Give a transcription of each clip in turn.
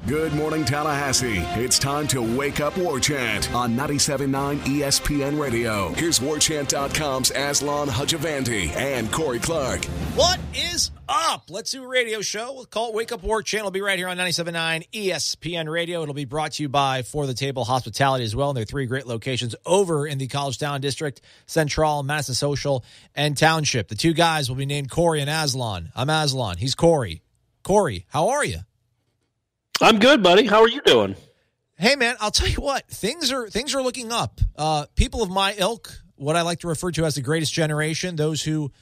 Good morning, Tallahassee. It's time to wake up Warchant on 97.9 ESPN Radio. Here's Warchant.com's Aslan Hajavandi and Corey Clark. What is up? Let's do a radio show. We'll call it Wake Up Warchant. It'll be right here on 97.9 ESPN Radio. It'll be brought to you by For the Table Hospitality as well. And there are three great locations over in the College Town District, Central, Madison Social, and Township. The two guys will be named Corey and Aslan. I'm Aslan. He's Corey. Corey, how are you? I'm good, buddy. How are you doing? Hey, man, I'll tell you what. Things are looking up. People of my ilk, what I like to refer to as the greatest generation, those who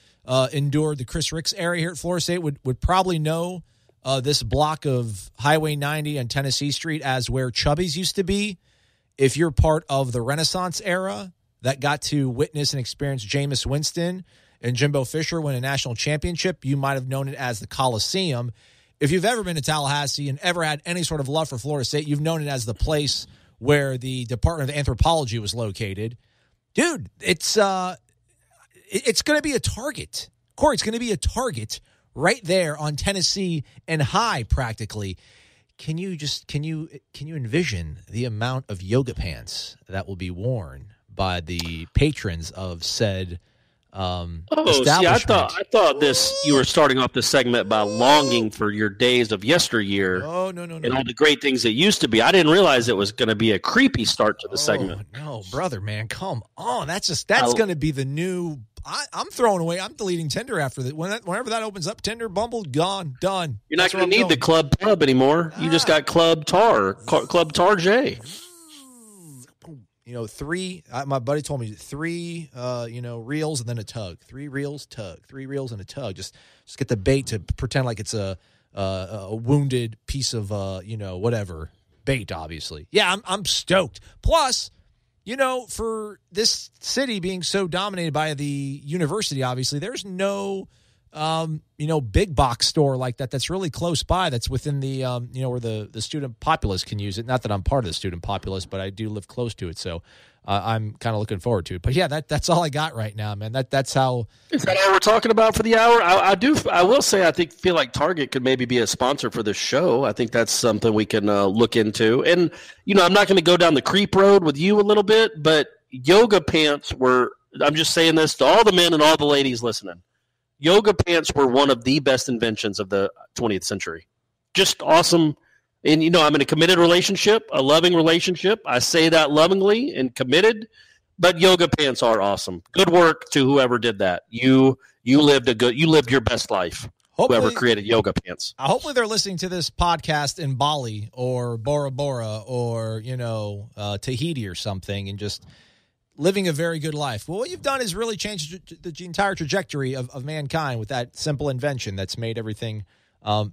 endured the Chris Ricks era here at Florida State would probably know this block of Highway 90 and Tennessee Street as where Chubby's used to be. If you're part of the Renaissance era that got to witness and experience Jameis Winston and Jimbo Fisher win a national championship, you might have known it as the Coliseum. If you've ever been to Tallahassee and ever had any sort of love for Florida State, you've known it as the place where the Department of Anthropology was located. Dude, it's going to be a target. Corey, it's going to be a target right there on Tennessee and High practically. Can you envision the amount of yoga pants that will be worn by the patrons of said establishment? I thought you were starting off this segment by longing for your days of yesteryear. No. And all the great things that used to be. I didn't realize it was going to be a creepy start to the segment. No, brother, man, come on. That's going to be the new. I'm throwing away. I'm deleting Tinder after that. Whenever that opens up, Tinder, Bumble, gone, done. You're not going to need the Club Pub anymore. You just got Club Tar J. Three. My buddy told me three. Reels and then a tug. 3 reels, tug. 3 reels and a tug. Just get the bait to pretend like it's a wounded piece of whatever bait. Obviously, yeah. I'm stoked. Plus, for this city being so dominated by the university, obviously there's no big box store like that that's really close by, that's within the where the student populace can use it. Not that I'm part of the student populace, but I do live close to it, so I'm kind of looking forward to it. But yeah, that's all I got right now, man. That's how. Is that all we're talking about for the hour? I will say I feel like Target could maybe be a sponsor for this show. I think that's something we can look into. And I'm not going to go down the creep road with you a little bit, but yoga pants were. I'm just saying this to all the men and all the ladies listening. Yoga pants were one of the best inventions of the 20th century. Just awesome. And, I'm in a committed relationship, a loving relationship. I say that lovingly and committed, but yoga pants are awesome. Good work to whoever did that. You lived your best life. Hopefully, whoever created yoga pants. Hopefully they're listening to this podcast in Bali or Bora Bora or, Tahiti or something and just living a very good life. Well, what you've done is really changed the entire trajectory of mankind with that simple invention that's made everything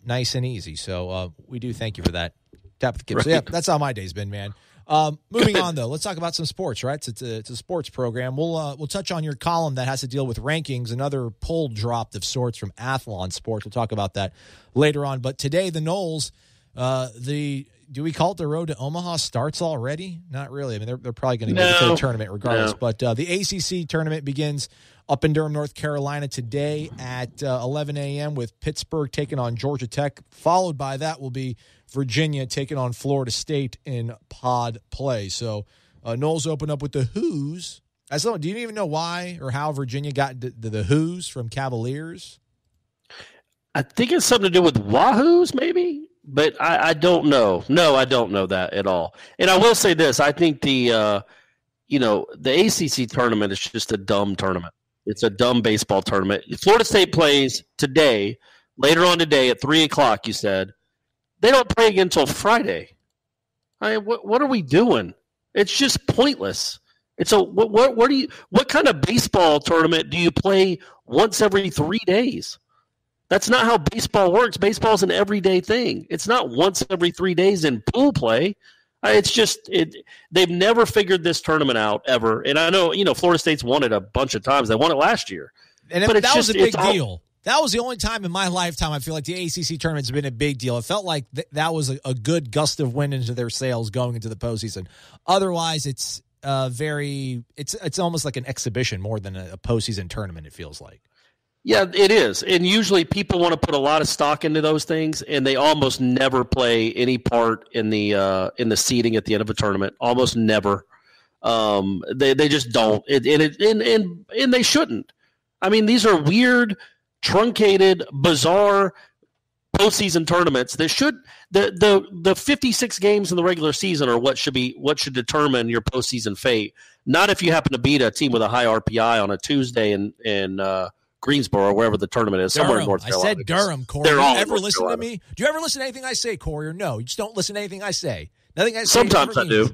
nice and easy. So we do thank you for that. Tap the kids. Right. So, yeah, that's how my day's been, man. Moving on, though, let's talk about some sports, right? It's a sports program. We'll touch on your column that has to deal with rankings, another poll dropped of sorts from Athlon Sports. We'll talk about that later on. But today, the Noles, do we call it the road to Omaha starts already? Not really. I mean, they're probably going to get to the tournament regardless. No. But the ACC tournament begins up in Durham, North Carolina today at 11 a.m. with Pittsburgh taking on Georgia Tech. Followed by that will be Virginia taking on Florida State in pod play. So Noles open up with the Who's. Do you even know why or how Virginia got the Who's from Cavaliers? I think it's something to do with Wahoos, maybe. But I don't know. No, I don't know that at all. And I will say this. I think the ACC tournament is just a dumb tournament. It's a dumb baseball tournament. Florida State plays today, later on today at 3 o'clock, you said. They don't play again until Friday. I mean, what are we doing? It's just pointless. It's what kind of baseball tournament do you play once every 3 days? That's not how baseball works. Baseball's an everyday thing. It's not once every 3 days in pool play. It's just they've never figured this tournament out ever. And I know, Florida State's won it a bunch of times. They won it last year. And that was a big deal. That was the only time in my lifetime I feel like the ACC tournament's been a big deal. It felt like that was a good gust of wind into their sails going into the postseason. Otherwise, it's almost like an exhibition more than a postseason tournament, it feels like. Yeah, it is. And usually people want to put a lot of stock into those things, and they almost never play any part in the seeding at the end of a tournament. Almost never. They just don't. And they shouldn't. I mean, these are weird, truncated, bizarre postseason tournaments that should the 56 games in the regular season are what should determine your postseason fate. Not if you happen to beat a team with a high RPI on a Tuesday in Greensboro or wherever the tournament is, somewhere in North Carolina. I said Durham, Corey. Do you ever listen to me? Do you ever listen to anything I say, Corey, or no? You just don't listen to anything I say. Nothing I say. Sometimes I do.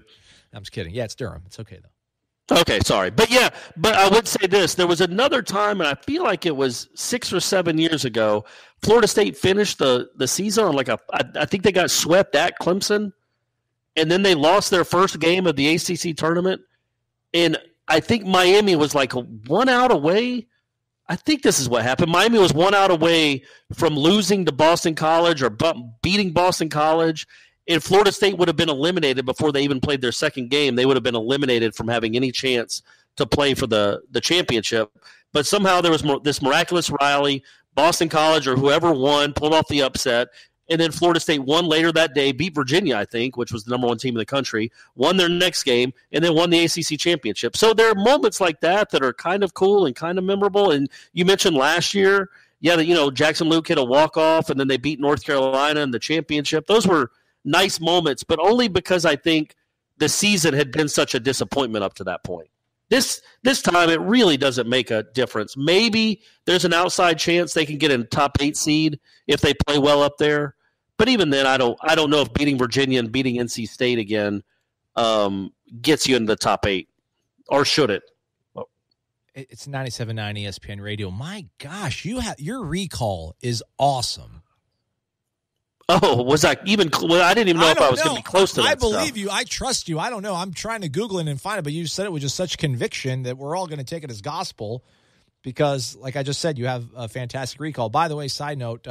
I'm just kidding. Yeah, it's Durham. It's okay, though. Okay, sorry. But I would say this. There was another time, and I feel like it was 6 or 7 years ago, Florida State finished the season on I think they got swept at Clemson, and then they lost their first game of the ACC tournament, and I think Miami was like 1 out away. I think this is what happened. Miami was 1 out away from losing to Boston College or beating Boston College, and Florida State would have been eliminated before they even played their second game. They would have been eliminated from having any chance to play for the championship. But somehow there was this miraculous rally. Boston College or whoever won pulled off the upset, and then Florida State won later that day, beat Virginia, I think, which was the number 1 team in the country, won their next game, and then won the ACC championship. So there are moments like that are kind of cool and kind of memorable. And you mentioned last year, Jackson Luke hit a walk-off, and then they beat North Carolina in the championship. Those were nice moments, but only because I think the season had been such a disappointment up to that point. This time, it really doesn't make a difference. Maybe there's an outside chance they can get a top 8 seed if they play well up there. But even then, I don't know if beating Virginia and beating NC State again gets you into the top 8, or should it? It's 97.9 ESPN Radio. My gosh, your recall is awesome. Oh, was I even? Well, I didn't even know if I was going to be close to that. I believe you. I trust you. I don't know. I'm trying to Google it and find it, but you said it with just such conviction that we're all going to take it as gospel because, like I just said, you have a fantastic recall. By the way, side note,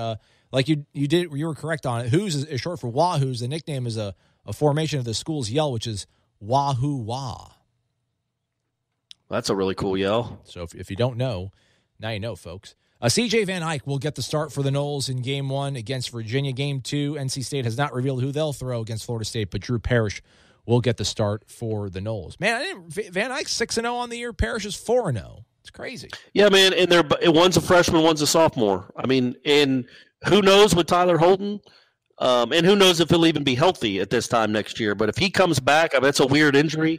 like you were correct on it. Who's is short for Wahoos. The nickname is a formation of the school's yell, which is Wahoo Wah. That's a really cool yell. So if you don't know, now you know, folks. C.J. Van Eyck will get the start for the Noles in Game 1 against Virginia. Game 2, NC State has not revealed who they'll throw against Florida State, but Drew Parrish will get the start for the Noles. Man, Van Eyck's 6-0 on the year. Parrish is 4-0. It's crazy. Yeah, man, and one's a freshman, one's a sophomore. I mean, and who knows with Tyler Holton, and who knows if he'll even be healthy at this time next year. But if he comes back, I mean, it's a weird injury,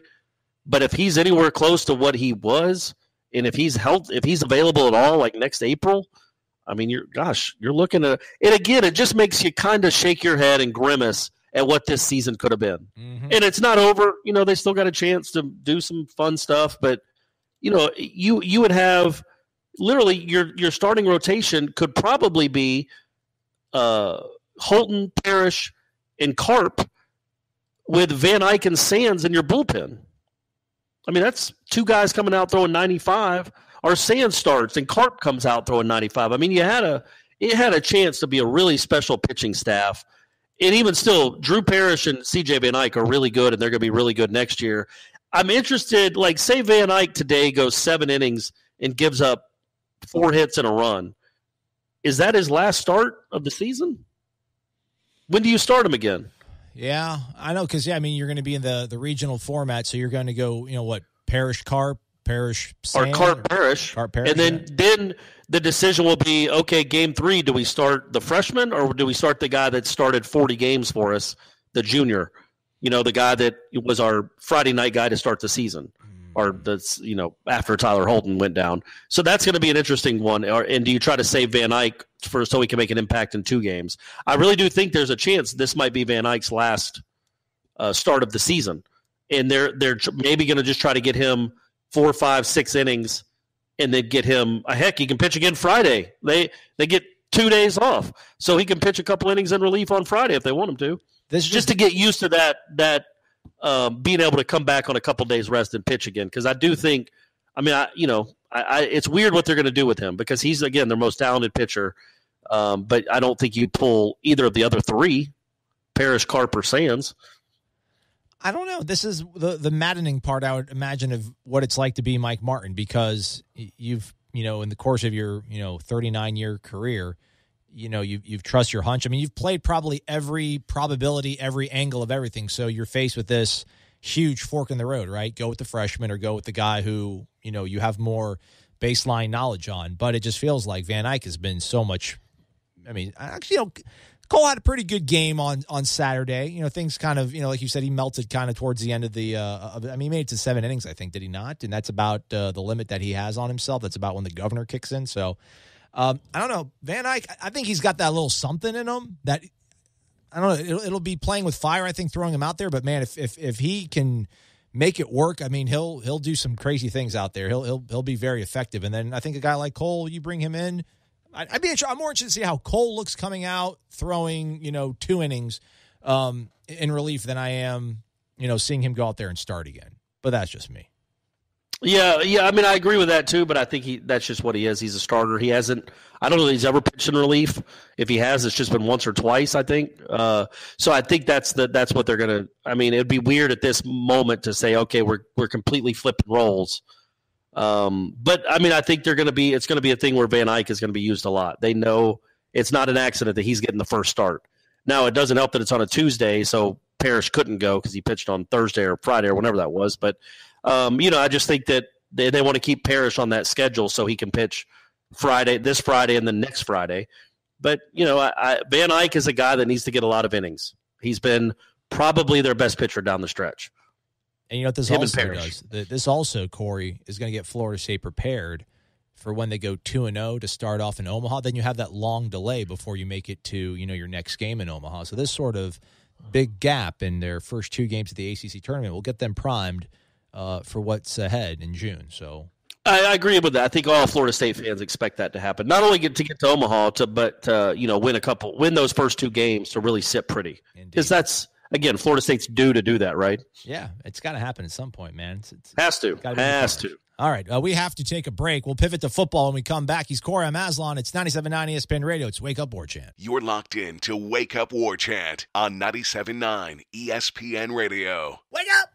but if he's anywhere close to what he was, and if he's available at all, like next April, I mean, you're looking at it again. It just makes you kind of shake your head and grimace at what this season could have been. Mm-hmm. And it's not over. They still got a chance to do some fun stuff. But you would have literally your starting rotation could probably be Holton, Parrish, and Karp with Van Eyck and Sands in your bullpen. I mean, that's 2 guys coming out throwing 95. Or Sands starts and Karp comes out throwing 95. I mean, it had a chance to be a really special pitching staff. And even still, Drew Parrish and C.J. Van Eyck are really good, and they're going to be really good next year. I'm interested, like, say Van Eyck today goes 7 innings and gives up 4 hits and a run. Is that his last start of the season? When do you start him again? Yeah, I know, because, you're going to be in the regional format, so you're going to go, Parrish, Karp, Parrish, Sand, or Karp, Parrish. And then the decision will be, okay, Game 3, do we start the freshman or do we start the guy that started 40 games for us, the junior, the guy that was our Friday night guy to start the season, or that's, after Tyler Holton went down. So that's going to be an interesting one. And do you try to save Van Eyck so he can make an impact in 2 games? I really do think there's a chance this might be Van Eyck's last start of the season. And they're maybe going to just try to get him 4, 5, 6 innings and then get him he can pitch again Friday. They get 2 days off. So he can pitch a couple innings in relief on Friday if they want him to. Just to get used to that being able to come back on a couple days rest and pitch again. Because I do think, it's weird what they're going to do with him because he's, again, their most talented pitcher. But I don't think you pull either of the other 3, Parrish, Karp, or Sands. I don't know. This is the maddening part, I would imagine, of what it's like to be Mike Martin, because you've in the course of your, 39-year career, you've trust your hunch. I mean, you've played probably every probability, every angle of everything. So you're faced with this huge fork in the road, right? Go with the freshman or go with the guy who, you have more baseline knowledge on. But it just feels like Van Eyck has been so much. I mean, actually, Cole had a pretty good game on Saturday. Things kind of, like you said, he melted kind of towards the end of the he made it to 7 innings, I think, did he not? And that's about the limit that he has on himself. That's about when the governor kicks in. So, I don't know. Van Eyck, I think he's got that little something in him that, I don't know, it'll be playing with fire, I think, throwing him out there. But, man, if he can make it work, I mean, he'll do some crazy things out there. He'll be very effective. And then I think a guy like Cole, you bring him in, I'm more interested to see how Cole looks coming out throwing, 2 innings in relief than I am, seeing him go out there and start again. But that's just me. Yeah. I mean, I agree with that too, but I think that's just what he is. He's a starter. He hasn't. I don't know that he's ever pitched in relief. If he has, it's just been once or twice, I think. So I think that's what they're gonna. I mean, it'd be weird at this moment to say, okay, we're completely flipping roles. But I mean, I think it's going to be a thing where Van Eyck is going to be used a lot. They know it's not an accident that he's getting the first start. Now, it doesn't help that it's on a Tuesday, so Parrish couldn't go because he pitched on Thursday or Friday or whenever that was. But, I just think that they want to keep Parrish on that schedule so he can pitch this Friday and then next Friday. But, Van Eyck is a guy that needs to get a lot of innings. He's been probably their best pitcher down the stretch. And what this also does, this also, Corey, is going to get Florida State prepared for when they go 2-0 to start off in Omaha. Then you have that long delay before you make it to, your next game in Omaha. So this sort of big gap in their first 2 games of the ACC tournament will get them primed for what's ahead in June. So I agree with that. I think all Florida State fans expect that to happen. Not only get to Omaha, but win those first 2 games to really sit pretty. Because that's, again, Florida State's due to do that, right? Yeah, it's got to happen at some point, man. Has to. All right, we have to take a break. We'll pivot to football when we come back. He's Corey Maslon. It's 97.9 ESPN Radio. It's Wake Up Warchant. You're locked in to Wake Up Warchant on 97.9 ESPN Radio. Wake up!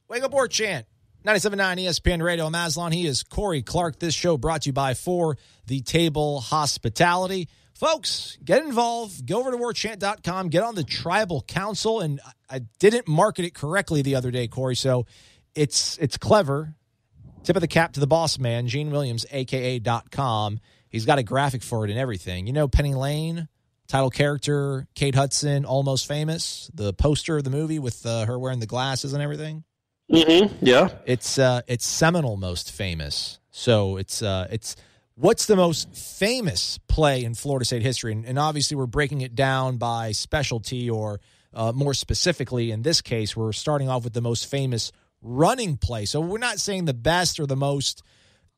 Wake Up Warchant. 97.9 ESPN Radio. Maslon. He is Corey Clark. This show brought to you by For the Table Hospitality. Folks, get involved. Go over to warchant.com. Get on the Tribal Council. And I didn't market it correctly the other day, Corey, so it's clever. Tip of the cap to the boss man, Gene Williams, aka.com. He's got a graphic for it and everything. Penny Lane, title character, Kate Hudson, Almost Famous, the poster of the movie with her wearing the glasses and everything. Mm-hmm. Yeah. It's Seminole Most Famous. So it's what's the most famous play in Florida State history? And obviously we're breaking it down by specialty or more specifically, in this case, we're starting off with the most famous running play. So we're not saying the best or the most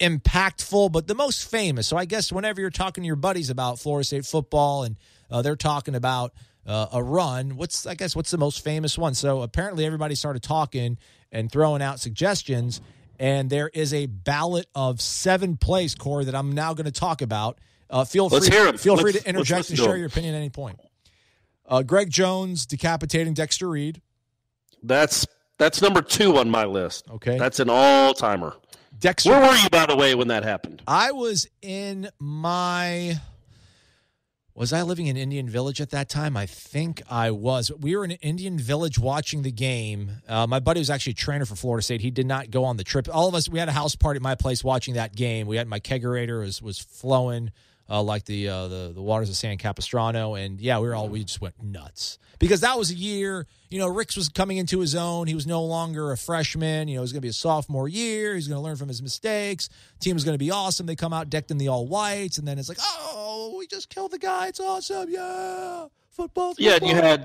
impactful, but the most famous. So I guess whenever you're talking to your buddies about Florida State football and they're talking about a run, what's the most famous one? So apparently everybody started talking and throwing out suggestions, and there is a ballot of 7 plays, Corey, that I'm now going to talk about. Feel free to interject and share your opinion at any point. Greg Jones decapitating Dexter Reed. That's number 2 on my list. Okay. That's an all-timer. Dexter. Where were you, by the way, when that happened? I was was I living in Indian Village at that time? I think I was. We were in Indian Village watching the game. My buddy was actually a trainer for Florida State. He did not go on the trip. All of us, we had a house party at my place watching that game. We had my kegerator was flowing like the waters of San Capistrano. And, yeah, we just went nuts. Because that was a year, Ricks was coming into his own. He was no longer a freshman. It was going to be a sophomore year. He's going to learn from his mistakes. Team was going to be awesome. They come out decked in the all whites, and then it's like, oh, we just killed the guy. It's awesome. Yeah. Football. Yeah,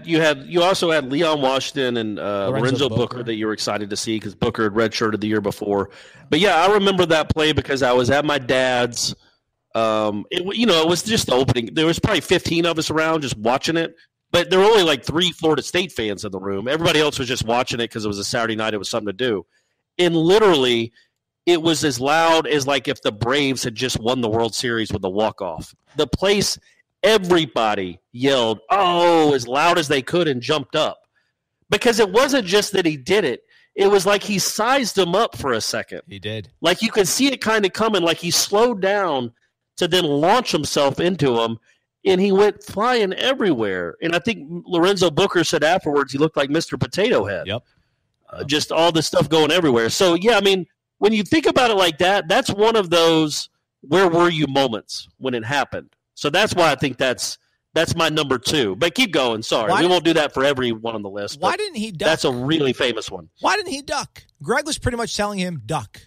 you also had Leon Washington and Lorenzo Booker that you were excited to see because Booker had redshirted the year before. But, yeah, I remember that play because I was at my dad's. It was just the opening. There was probably 15 of us around just watching it. But there were only like 3 Florida State fans in the room. Everybody else was just watching it because it was a Saturday night. It was something to do. And literally, it was as loud as like if the Braves had just won the World Series with a walk-off. The place, everybody yelled, oh, as loud as they could and jumped up. Because it wasn't just that he did it. it was like he sized him up for a second. He did. Like you could see it kind of coming, like he slowed down to then launch himself into him, and he went flying everywhere. And I think Lorenzo Booker said afterwards he looked like Mr. Potato Head. Yep. Just all this stuff going everywhere. So, yeah, I mean, when you think about it like that, that's one of those where were you moments when it happened. So that's why I think that's my number 2. But keep going. Sorry. We won't do that for everyone on the list. Why didn't he duck? That's a really famous one. Why didn't he duck? Greg was pretty much telling him, duck.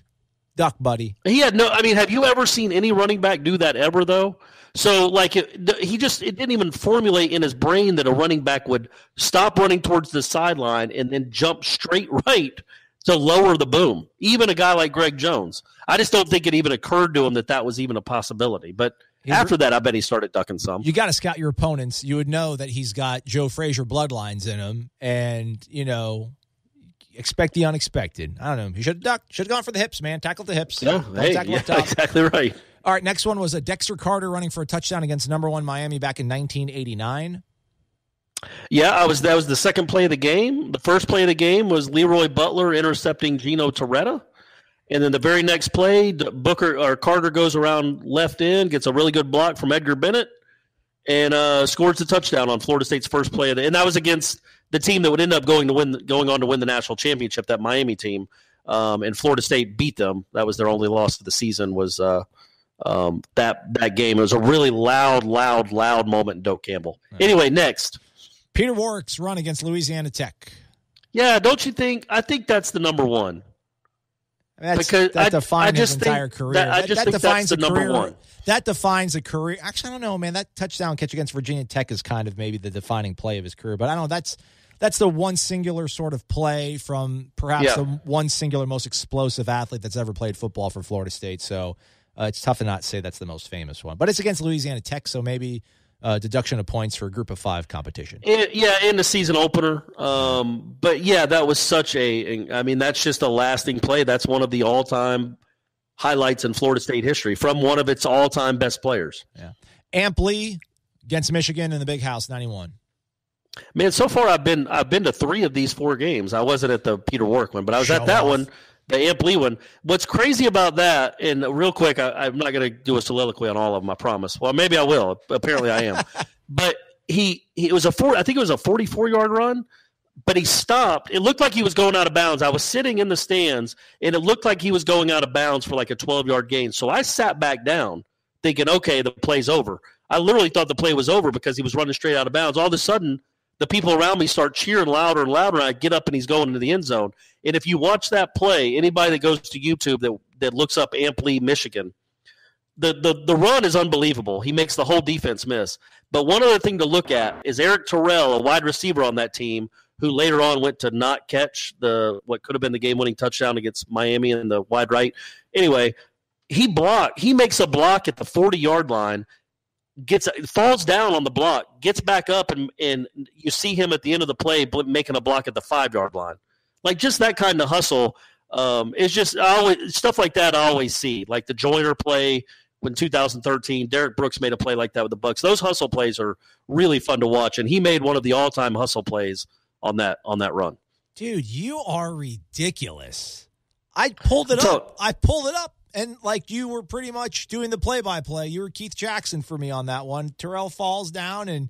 Duck, buddy. He had no – I mean, have you ever seen any running back do that ever, though? So, like, it didn't even formulate in his brain that a running back would stop running towards the sideline and then jump straight right to lower the boom. Even a guy like Greg Jones. I just don't think it even occurred to him that was even a possibility. But after that, I bet he started ducking some. You got to scout your opponents. You would know that he's got Joe Frazier bloodlines in him, and, expect the unexpected. I don't know. He should have ducked. Should have gone for the hips, man. Tackled the hips. Yeah, exactly right. All right, next one was a Dexter Carter running for a touchdown against number 1 Miami back in 1989. Yeah, that was the second play of the game. The first play of the game was Leroy Butler intercepting Gino Torretta. And then the very next play, Carter goes around left end, gets a really good block from Edgar Bennett, and scores a touchdown on Florida State's first play. And that was against the team that would end up going on to win the national championship, that Miami team. And Florida State beat them. That was their only loss of the season was that game. It was a really loud moment in Doak Campbell. Right. Anyway, next. Peter Warwick's run against Louisiana Tech. Yeah, don't you think? I think that's the number 1. That defines his entire career. That defines the number 1. That defines a career. Actually, I don't know, man. That touchdown catch against Virginia Tech is kind of maybe the defining play of his career. But I don't know. That's the one singular sort of play from perhaps the one singular most explosive athlete that's ever played football for Florida State. So it's tough to not say that's the most famous one. But it's against Louisiana Tech, so maybe deduction of points for a group of 5 competition. In the season opener. But, yeah, that was that's just a lasting play. That's one of the all-time highlights in Florida State history from one of its all-time best players. Yeah. Amp Lee against Michigan in the Big House, 91. Man, so far I've been to 3 of these 4 games. I wasn't at the Peter Warwick one, but I was at that one, the Amp Lee one. What's crazy about that, and real quick, I'm not going to do a soliloquy on all of them, I promise. Well, maybe I will. Apparently I am. But it was a 44-yard run, but he stopped. It looked like he was going out of bounds. I was sitting in the stands, and it looked like he was going out of bounds for like a 12-yard gain. So I sat back down thinking, okay, the play's over. I literally thought the play was over because he was running straight out of bounds. All of a sudden, the people around me start cheering louder and louder, and I get up and he's going into the end zone. And if you watch that play, anybody that goes to YouTube that looks up Amp Lee, Michigan, the run is unbelievable. He makes the whole defense miss. But one other thing to look at is Eric Terrell, a wide receiver on that team, who later on went to not catch what could have been the game-winning touchdown against Miami in the wide right. Anyway, he makes a block at the 40-yard line, falls down on the block, gets back up, and you see him at the end of the play making a block at the 5-yard line. Like, just that kind of hustle is just stuff like that I always see. Like the Joyner play in 2013, Derek Brooks made a play like that with the Bucs. Those hustle plays are really fun to watch, and he made one of the all-time hustle plays on that run. Dude, you are ridiculous. I pulled it up. And, like, you were pretty much doing the play-by-play. You were Keith Jackson for me on that one. Terrell falls down, and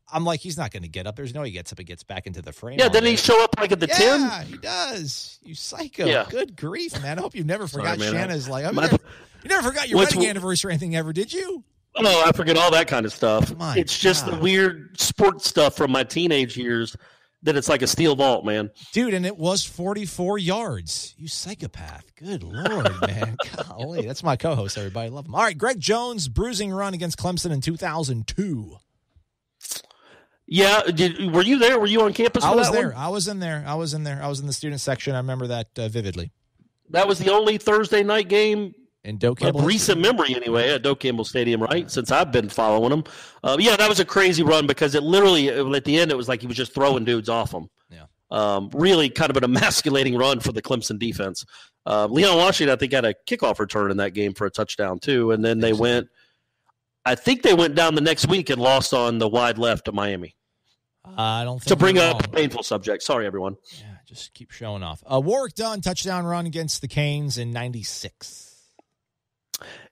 I'm like, he's not going to get up. There's no way he gets up and gets back into the frame. Yeah, didn't he show up, like, at the 10? Yeah, he does. You psycho. Yeah. Good grief, man. I hope you never forgot Shanna's, like, you never forgot your wedding anniversary or anything ever, did you? Oh, I forget all that kind of stuff. It's just the weird sports stuff from my teenage years that it's like a steel vault, man. Dude, and it was 44 yards. You psychopath. Good Lord, man. Golly, that's my co-host, everybody. Love him. All right, Greg Jones, bruising run against Clemson in 2002. Yeah, were you there? Were you on campus for that one? I was in there. I was in the student section. I remember that vividly. That was the only Thursday night game in Doak Campbell. Recent memory, anyway, at Doak Campbell Stadium, right? Since I've been following them. Yeah, that was a crazy run because it literally, at the end, it was like he was just throwing dudes off him. Yeah. Really kind of an emasculating run for the Clemson defense. Leon Washington, I think, had a kickoff return in that game for a touchdown, too. And then I think they went down the next week and lost on the wide left to Miami. I don't think to bring up a painful subject. Sorry, everyone. Yeah. just keep showing off. Warwick Dunn, touchdown run against the Canes in 96.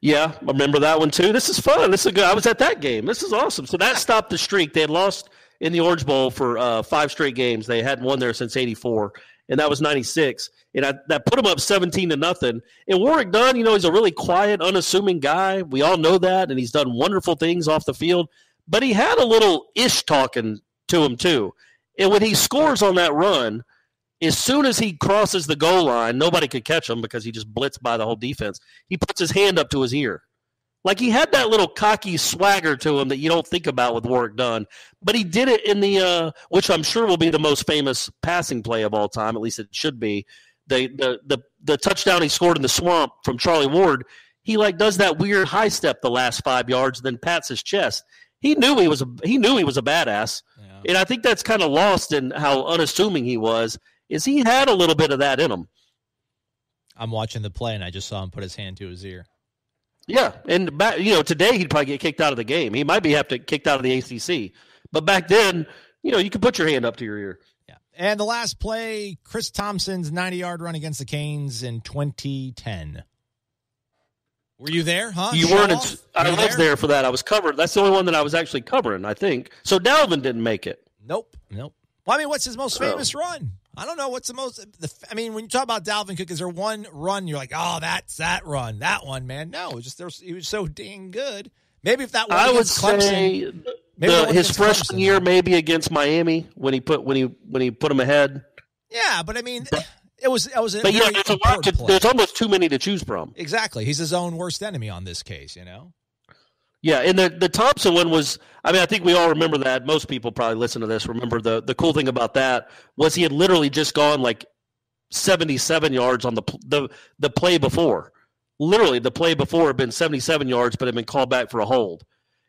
Yeah, I remember that one too. This is fun. This is good. I was at that game. This is awesome. So that stopped the streak. They had lost in the Orange Bowl for 5 straight games. They hadn't won there since '84, and that was '96. And that put them up 17-0. And Warwick Dunn, he's a really quiet, unassuming guy. We all know that, and he's done wonderful things off the field. But he had a little ish talking to him too. And when he scores on that run, as soon as he crosses the goal line, nobody could catch him because he just blitzed by the whole defense. He puts his hand up to his ear. Like he had that little cocky swagger to him that you don't think about with Warwick Dunn. But he did it in the which I'm sure will be the most famous passing play of all time, at least it should be. The touchdown he scored in the swamp from Charlie Ward, he does that weird high step the last 5 yards, then pats his chest. He knew he was a badass. Yeah. And I think that's kind of lost in how unassuming he was. Is he had a little bit of that in him. I'm watching the play, and I just saw him put his hand to his ear. Yeah, and today he'd probably get kicked out of the game. He might have to kicked out of the ACC. But back then, you could put your hand up to your ear. Yeah. And the last play, Chris Thompson's 90-yard run against the Canes in 2010. Were you there, huh? You weren't. I was there for that. I was covered. That's the only one that I was actually covering, I think. So Dalvin didn't make it. Nope. Well, what's his most famous run? I don't know what's the most. When you talk about Dalvin Cook, is there one run you're like, oh, that's that run, that one, man? No, he was so dang good. Maybe if that one I would Clemson, say his freshman year, maybe against Miami when he put them ahead. Yeah, but it was. But there's almost too many to choose from. Exactly, he's his own worst enemy on this case. Yeah, and the Thompson one was, I think we all remember that. Most people probably listen to this remember the cool thing about that was he had literally just gone 77 yards on the play before. Literally, the play before had been 77 yards, but had been called back for a hold.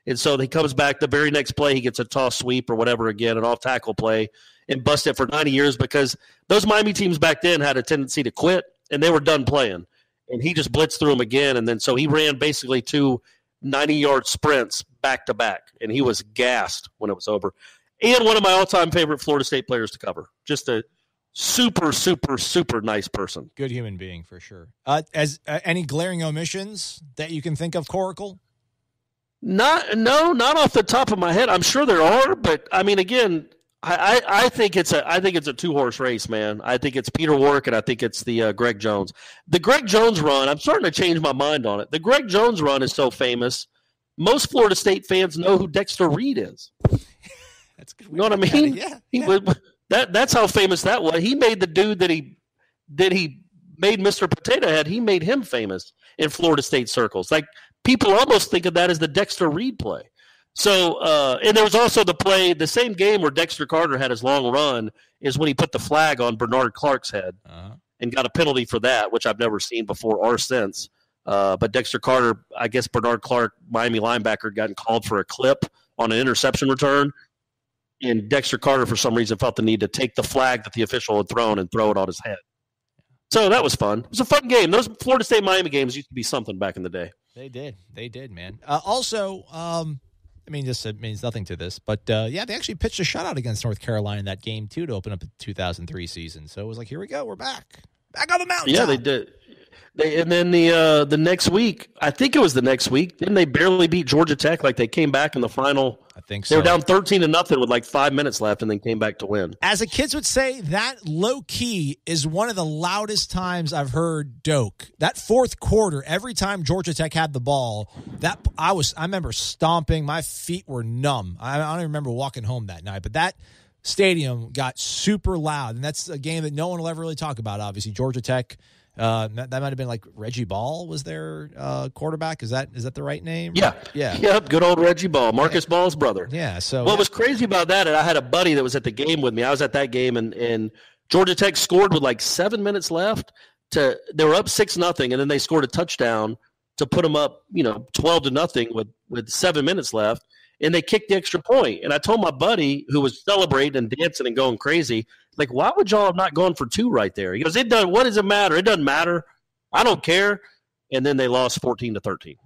And so he comes back the very next play, he gets a toss sweep or whatever again, an off-tackle play, and bust it for 90 years because those Miami teams back then had a tendency to quit, and they were done playing. And he just blitzed through them again, and then so he ran basically 2 90-yard sprints back-to-back, and he was gassed when it was over. And one of my all-time favorite Florida State players to cover. Just a super, super, super nice person. Good human being, for sure. Any glaring omissions that you can think of, Coracle? Not off the top of my head. I'm sure there are, but, again, I think it's a 2-horse race, man. I think it's Peter Warwick, and I think it's the Greg Jones. The Greg Jones run, I'm starting to change my mind on it. The Greg Jones run is so famous. Most Florida State fans know who Dexter Reed is. That's good. You know what I mean? Yeah. That's how famous that was. He made the dude that he made Mr. Potato Head. He made him famous in Florida State circles. People almost think of that as the Dexter Reed play. So, and there was also the same game where Dexter Carter had his long run is when he put the flag on Bernard Clark's head and got a penalty for that, which I've never seen before or since. But Dexter Carter, I guess Bernard Clark, Miami linebacker, gotten called for a clip on an interception return. And Dexter Carter, for some reason, felt the need to take the flag that the official had thrown and throw it on his head. So that was fun. It was a fun game. Those Florida State-Miami games used to be something back in the day. They did, man. This means nothing to this, but they actually pitched a shutout against North Carolina in that game too to open up the 2003 season. So it was like, here we go, we're back on the mountain. Yeah, they did. And then the next week, I think it was the next week, didn't they barely beat Georgia Tech? They came back in the final. I think so. They were down 13-0 with 5 minutes left, and then came back to win. As the kids would say, that low key is one of the loudest times I've heard Doak. That fourth quarter, every time Georgia Tech had the ball, I remember stomping. My feet were numb. I don't even remember walking home that night, but that stadium got super loud, and that's a game that no one will ever really talk about. Obviously, Georgia Tech. That might have been Reggie Ball was their quarterback. Is that the right name? Yeah. Yep. Good old Reggie Ball, Marcus Ball's brother. Yeah. So what was crazy about that? And I had a buddy that was at the game with me. I was at that game, and Georgia Tech scored with 7 minutes left. They were up 6-0, and then they scored a touchdown to put them up, 12-0 with 7 minutes left. And they kicked the extra point. And I told my buddy who was celebrating and dancing and going crazy, why would y'all have not gone for 2 right there? He goes, what does it matter? It doesn't matter. I don't care. And then they lost 14-13.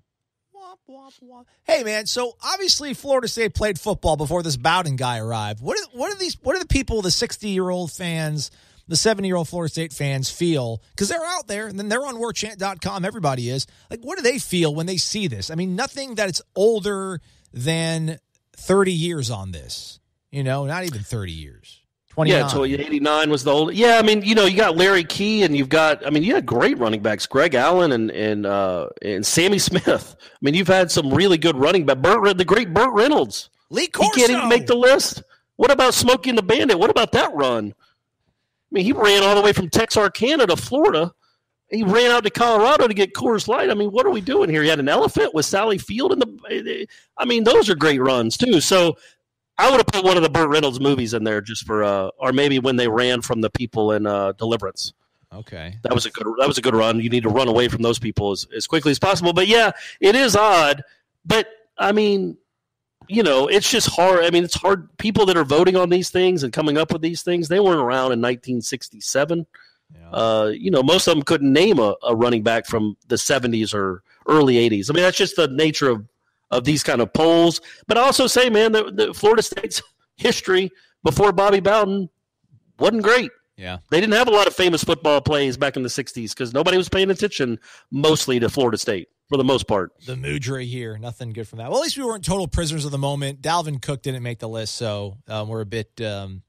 Hey, man, so obviously Florida State played football before this Bowden guy arrived. What are the people, the 60-year-old fans the 70-year-old Florida State fans feel, because they're out there, and then they're on warchant.com, everybody is. Like, what do they feel when they see this? I mean, nothing that it's older than 30 years on this. Not even 30 years. 29. Yeah, so 89 was the old. Yeah, I mean, you got Larry Key, and you had great running backs, Greg Allen and Sammy Smith. I mean, you've had some really good running backs. The great Burt Reynolds. Lee Corso. He can't even make the list. What about Smokey and the Bandit? What about that run? I mean, he ran all the way from Texarkana to Florida. He ran out to Colorado to get Coors Light. I mean, what are we doing here? He had an elephant with Sally Field in the. I mean, those are great runs too. So I would have put one of the Burt Reynolds movies in there just for, or maybe when they ran from the people in Deliverance. Okay, that was a good run. You need to run away from those people as quickly as possible. But yeah, it is odd. But I mean, it's just hard. I mean, it's hard. People that are voting on these things and coming up with these things, they weren't around in 1967. Yeah. Most of them couldn't name a running back from the 70s or early 80s. I mean, that's just the nature of these kind of polls. But I also say, man, the Florida State's history before Bobby Bowden wasn't great. Yeah. They didn't have a lot of famous football plays back in the 60s because nobody was paying attention mostly to Florida State for the most part. The Mudra here, nothing good from that. Well, at least we weren't total prisoners of the moment. Dalvin Cook didn't make the list, so we're a bit, we're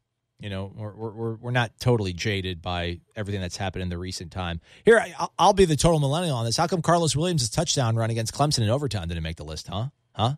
not totally jaded by everything that's happened in the recent time. Here, I'll be the total millennial on this. How come Carlos Williams' touchdown run against Clemson in overtime didn't make the list, huh?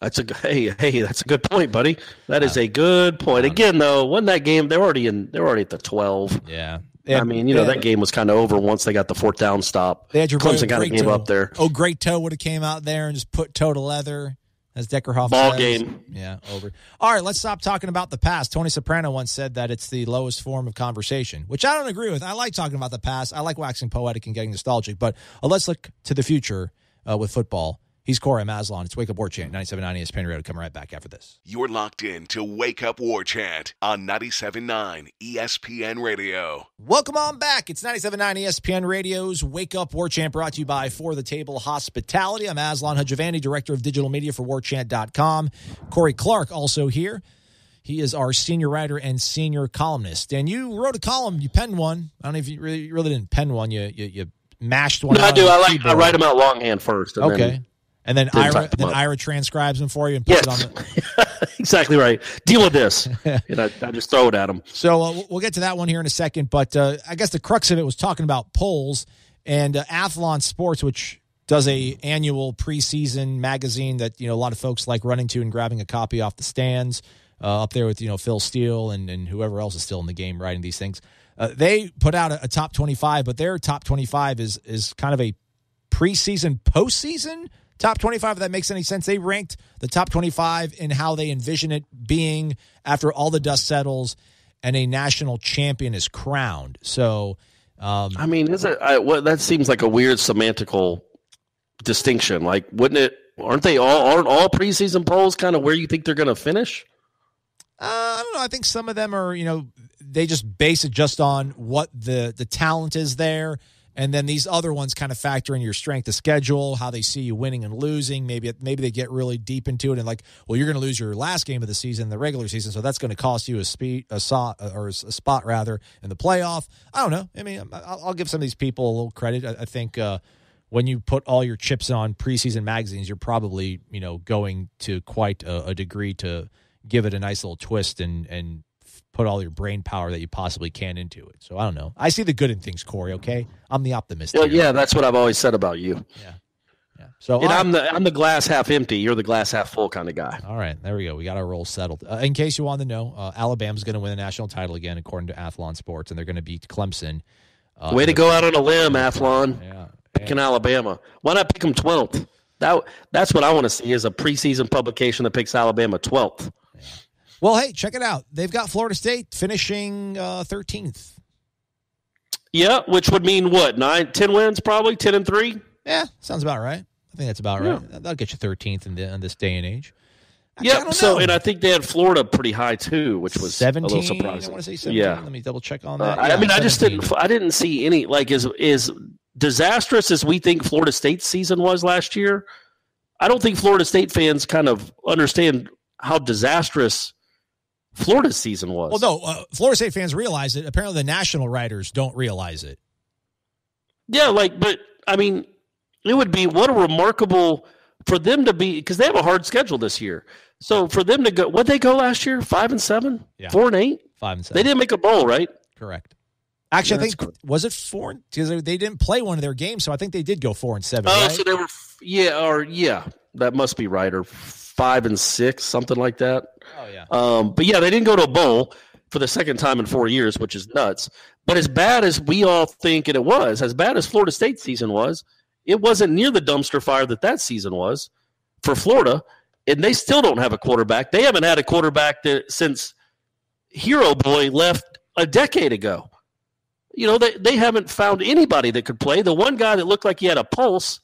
That's that's a good point, buddy. That is a good point. Again, though, wasn't that game? They're already at the 12. Yeah. I mean, that game was kind of over once they got the fourth down stop. They had your Clemson kind of gave up there. Oh, Great Toe would have came out there and just put toe to leather, as Deckerhoff Ball says. game. Yeah, over. All right, let's stop talking about the past. Tony Soprano once said that it's the lowest form of conversation, which I don't agree with. I like talking about the past. I like waxing poetic and getting nostalgic, but let's look to the future with football. He's Corey Maslon. It's Wake Up Warchant, 97.9 ESPN Radio. Come right back after this. You're locked in to Wake Up Warchant on 97.9 ESPN Radio. Welcome on back. It's 97.9 ESPN Radio's Wake Up Warchant, brought to you by For the Table Hospitality. I'm Aslan Hajavandi, Director of Digital Media for Warchant.com. Corey Clark also here. He is our senior writer and senior columnist. And you wrote a column. You penned one. I don't know if you really didn't pen one. You mashed one. No, I do. I write them out longhand first. And okay. And then Ira transcribes them for you and puts it on the... Exactly right. Deal with this. And I just throw it at them. So we'll get to that one here in a second. But I guess the crux of it was talking about polls and Athlon Sports, which does a annual preseason magazine that a lot of folks like running to and grabbing a copy off the stands up there with Phil Steele and whoever else is still in the game writing these things. They put out a top 25, but their top 25 is kind of a preseason, postseason top 25, if that makes any sense. They ranked the top 25 in how they envision it being after all the dust settles and a national champion is crowned. So, I mean, that seems like a weird semantical distinction. Like, aren't all preseason polls kind of where you think they're going to finish? I don't know. I think some of them are, they just base it just on what the talent is there. And then these other ones kind of factor in your strength of schedule, how they see you winning and losing. Maybe they get really deep into it and like, well, you're going to lose your last game of the season, the regular season, so that's going to cost you a spot rather in the playoff. I don't know. I mean, I'll give some of these people a little credit. I think when you put all your chips on preseason magazines, you're probably going to quite a degree to give it a nice little twist and put all your brain power that you possibly can into it. So I don't know. I see the good in things, Corey, okay? I'm the optimist. Yeah, that's what I've always said about you. Yeah. So I'm the glass half empty. You're the glass half full kind of guy. All right, there we go. We got our role settled. In case you want to know, Alabama's going to win the national title again, according to Athlon Sports, and they're going to beat Clemson. Way to go out on a limb, Athlon. Yeah. Picking Alabama. Why not pick them 12th? That's what I want to see is a preseason publication that picks Alabama 12th. Well, hey, check it out. They've got Florida State finishing 13th. Yeah, which would mean what? 10 wins probably? 10-3? Yeah, sounds about right. I think that's about right. That'll get you 13th in this day and age. Actually, and I think they had Florida pretty high too, which was 17, a little surprising. I want to say 17. Yeah. Let me double check on that. I mean, 17. I didn't see any, like, as disastrous as we think Florida State's season was last year. I don't think Florida State fans kind of understand how disastrous Florida's season was. Well, no, Florida State fans realize it. Apparently the national writers don't realize it. Yeah, but, I mean, it would be what a remarkable for them to be, because they have a hard schedule this year. So for them to go, what'd they go last year? 5-7? Yeah. 4-8? 5-7. They didn't make a bowl, right? Correct. Actually, I think, was it 4? Because they didn't play one of their games, so I think they did go 4-7. Oh, right? so they were, that must be right, or 5-6, something like that. Oh, yeah. But yeah, they didn't go to a bowl for the second time in 4 years, which is nuts. But as bad as we all think it was, as bad as Florida State's season was, it wasn't near the dumpster fire that season was for Florida, and they still don't have a quarterback. They haven't had a quarterback since Hero Boy left a decade ago. You know, they haven't found anybody that could play. The one guy that looked like he had a pulse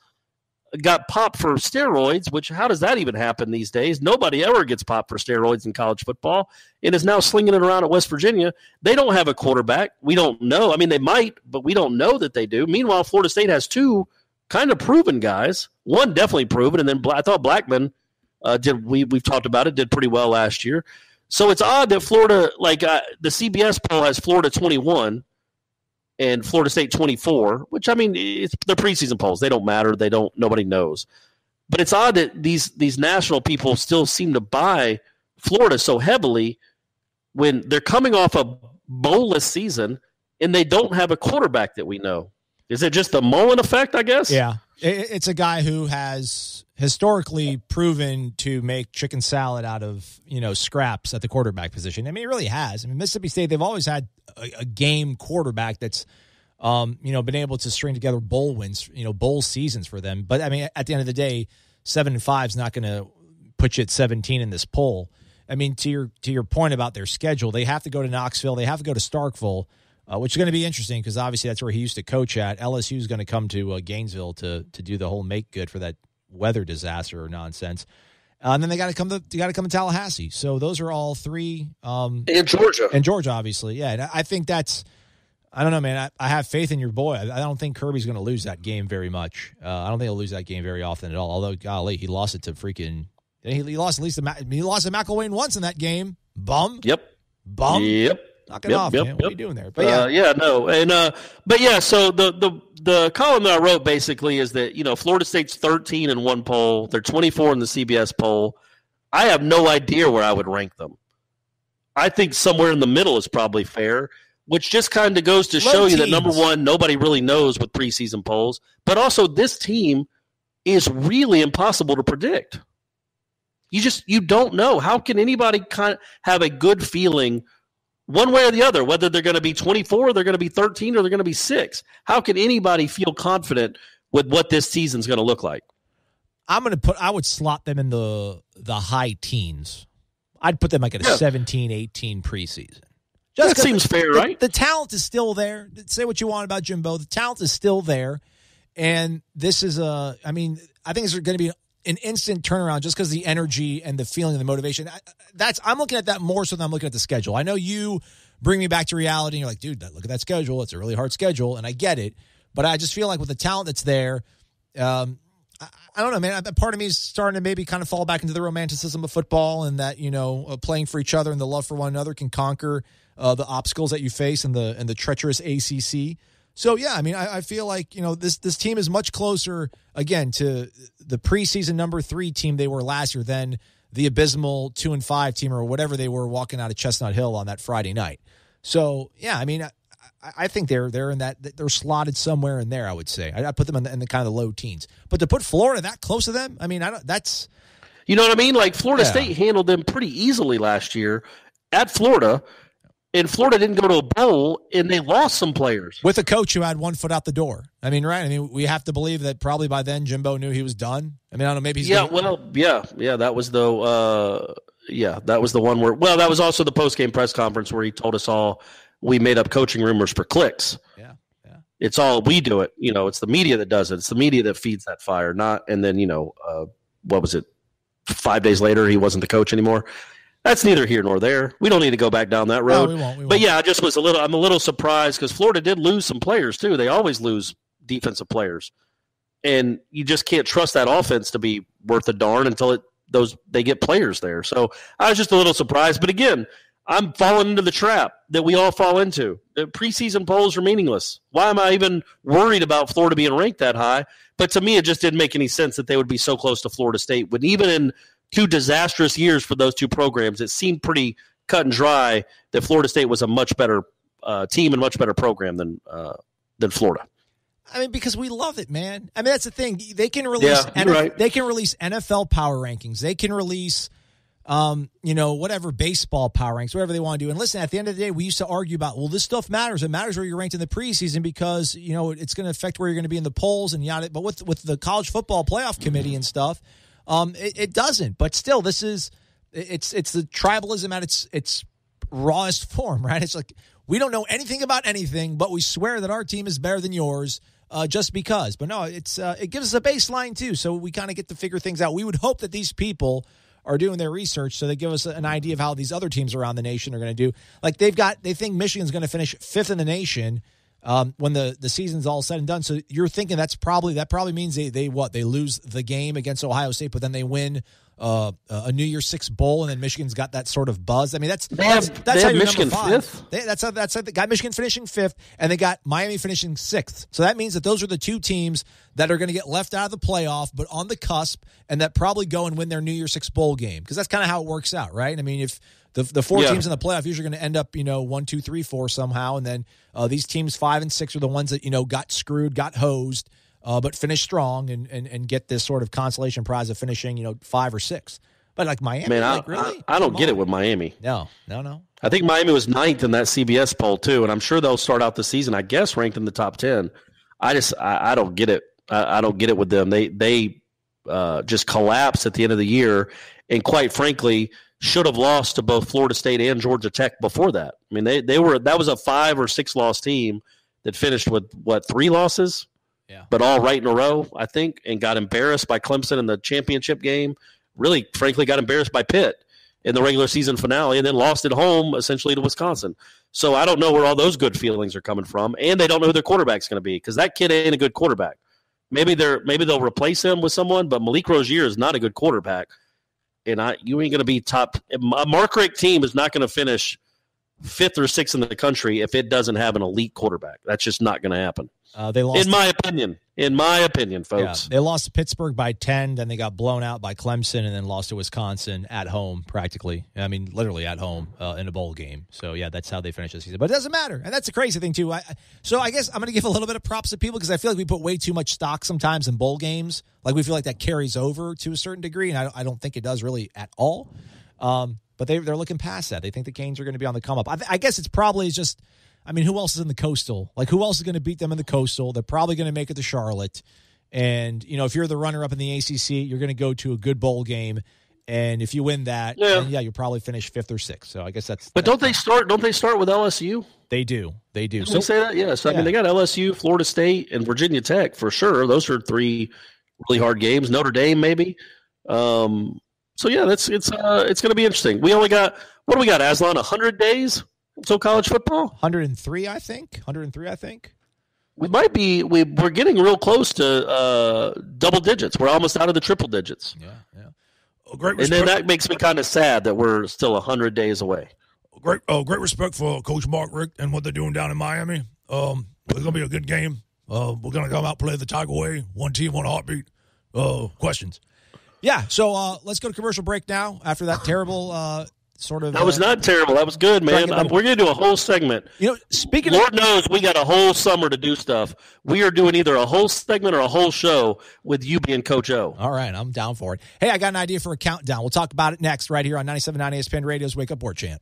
got popped for steroids, which how does that even happen these days? Nobody ever gets popped for steroids in college football and is now slinging it around at West Virginia. They don't have a quarterback. We don't know. I mean, they might, but we don't know that they do. Meanwhile, Florida State has two kind of proven guys. One definitely proven, and then I thought Blackman we've talked about it, did pretty well last year. So it's odd that Florida, the CBS poll has Florida 21 and Florida State 24, which, I mean, they're preseason polls. They don't matter. Nobody knows. But it's odd that these national people still seem to buy Florida so heavily when they're coming off a bowlless season and they don't have a quarterback that we know. Is it just the Mullen effect, I guess? Yeah. It's a guy who has historically proven to make chicken salad out of, scraps at the quarterback position. I mean, he really has. I mean, Mississippi State, they've always had a game quarterback that's, been able to string together bowl wins, bowl seasons for them. But, I mean, at the end of the day, 7-5 is not going to put you at 17 in this poll. I mean, to your point about their schedule, they have to go to Knoxville. They have to go to Starkville. Which is going to be interesting because obviously that's where he used to coach at. LSU is going to come to Gainesville to do the whole make good for that weather disaster or nonsense, and then they got to come to Tallahassee. So those are all three. And Georgia, obviously, yeah. And I think that's. I don't know, man. I have faith in your boy. I don't think Kirby's going to lose that game very much. I don't think he'll lose that game very often at all. Although, golly, he lost it to freaking. He lost at least he lost to McElwain once in that game. Bum. Yep. Knock it off, man. What are you doing there? But so the column that I wrote basically is that, Florida State's 13 in one poll. They're 24 in the CBS poll. I have no idea where I would rank them. I think somewhere in the middle is probably fair, which just kind of goes to show you that, number one, nobody really knows with preseason polls, but also this team is really impossible to predict. You don't know. How can anybody kind of have a good feeling one way or the other, whether they're going to be 24, or they're going to be 13, or they're going to be 6? How can anybody feel confident with what this season's going to look like? I would slot them in the high teens. I'd put them like at a 17, 18 preseason. That seems fair, right? The talent is still there. Say what you want about Jimbo. The talent is still there. And this is I think it's going to be an instant turnaround just because the energy and the feeling and the motivation. I'm looking at that more so than I'm looking at the schedule. I know you bring me back to reality and you're like, dude, look at that schedule. It's a really hard schedule, and I get it. But I just feel like with the talent that's there, I don't know, man. Part of me is starting to maybe kind of fall back into the romanticism of football, and that, playing for each other and the love for one another can conquer the obstacles that you face in the treacherous ACC. So, yeah, I mean, I feel like, this team is much closer, again, to the preseason number 3 team they were last year than the abysmal 2-5 team or whatever they were walking out of Chestnut Hill on that Friday night. So, yeah, I mean, I think they're in that, they're slotted somewhere in there, I would say. I put them in the kind of the low teens. But to put Florida that close to them, I mean, that's... You know what I mean? Like, Florida State handled them pretty easily last year at Florida. And Florida didn't go to a bowl, and they lost some players. With a coach who had one foot out the door. I mean, right? I mean, we have to believe that probably by then Jimbo knew he was done. I mean, I don't know, maybe he's that was that was the one where, that was also the post-game press conference where he told us all we made up coaching rumors for clicks. Yeah. It's all, we do it. It's the media that does it. It's the media that feeds that fire, and then, what was it? 5 days later, he wasn't the coach anymore. That's neither here nor there. We don't need to go back down that road. No, we won't. But yeah, I'm a little surprised because Florida did lose some players too. They always lose defensive players. And you just can't trust that offense to be worth a darn until they get players there. So I was just a little surprised. But again, I'm falling into the trap that we all fall into. The preseason polls are meaningless. Why am I even worried about Florida being ranked that high? But to me, it just didn't make any sense that they would be so close to Florida State. When even in 2 disastrous years for those 2 programs, it seemed pretty cut and dry that Florida State was a much better team and much better program than Florida. I mean, because we love it, man. I mean, that's the thing. They can release they can release NFL power rankings. They can release whatever baseball power ranks, whatever they want to do. And listen, at the end of the day, we used to argue about, well, this stuff matters. It matters where you're ranked in the preseason because, it's going to affect where you're going to be in the polls and yada. But with the college football playoff committee and stuff, it doesn't. But still, it's the tribalism at its rawest form, right? It's like, we don't know anything about anything, but we swear that our team is better than yours just because. But no, it gives us a baseline too. So we kind of get to figure things out. We would hope that these people are doing their research so they give us an idea of how these other teams around the nation are going to do. Like they think Michigan's going to finish 5th in the nation when the season's all said and done. So you're thinking that probably means they lose the game against Ohio State, but then they win a New Year's Six bowl, and then Michigan's got that sort of buzz. I mean, that's how Michigan 5th. That's how they got Michigan finishing 5th, and they got Miami finishing 6th. So that means that those are the 2 teams that are going to get left out of the playoff, but on the cusp, and that probably go and win their New Year's Six bowl game because that's kind of how it works out, right? I mean, if the 4 teams in the playoff usually going to end up 1, 2, 3, 4 somehow, and then these teams 5 and 6 are the ones that got screwed, got hosed. But finish strong and get this sort of consolation prize of finishing, 5 or 6. But like Miami, man, really? I don't get it with Miami. No. I think Miami was 9th in that CBS poll too, and I'm sure they'll start out the season, I guess, ranked in the top 10. I don't get it. I don't get it with them. They just collapsed at the end of the year, and quite frankly, should have lost to both Florida State and Georgia Tech before that. I mean, that was a 5 or 6 loss team that finished with 3 losses. Yeah. But all right in a row, I think, and got embarrassed by Clemson in the championship game. Really, frankly, got embarrassed by Pitt in the regular season finale, and then lost at home essentially to Wisconsin. So I don't know where all those good feelings are coming from, and they don't know who their quarterback's going to be because that kid ain't a good quarterback. Maybe they'll replace him with someone, but Malik Rozier is not a good quarterback, and you ain't going to be top. A Mark Richt team is not going to finish 5th or 6th in the country if it doesn't have an elite quarterback. That's just not going to happen. They lost. In my opinion, folks. Yeah, they lost to Pittsburgh by 10, then they got blown out by Clemson, and then lost to Wisconsin at home, practically. I mean, literally at home in a bowl game. So, yeah, that's how they finished the season. But it doesn't matter, and that's the crazy thing, too. So I guess I'm going to give a little bit of props to people because I feel like we put way too much stock sometimes in bowl games. Like, we feel like that carries over to a certain degree, and I don't think it does really at all. But they're looking past that. They think the Canes are going to be on the come-up. I guess it's probably just – I mean, who else is in the Coastal? Like, who else is going to beat them in the Coastal? They're probably going to make it to Charlotte. And, if you're the runner-up in the ACC, you're going to go to a good bowl game. And if you win that, then, you'll probably finish 5th or 6th. So I guess that's. But don't they start with LSU? They do. Didn't we say that? Yeah. So, I mean, they got LSU, Florida State, and Virginia Tech for sure. Those are 3 really hard games. Notre Dame, maybe. So, yeah, it's going to be interesting. We only got, what do we got, Aslan, 100 days? So college football? 103, I think. We might be. We're getting real close to double digits. We're almost out of the triple digits. Yeah. Great respect. And then that makes me kind of sad that we're still 100 days away. Great respect for Coach Mark Richt and what they're doing down in Miami. It's going to be a good game. We're going to come out play the Tiger way. One team, one heartbeat. Questions? Yeah. So let's go to commercial break now. After that terrible. That was not terrible. That was good, man. We're going to do a whole segment. Speaking Lord knows we got a whole summer to do stuff. We are doing either a whole segment or a whole show with you being Coach O. All right, I'm down for it. Hey, I got an idea for a countdown. We'll talk about it next right here on 97.9 ESPN Radio's Wake Up Warchant.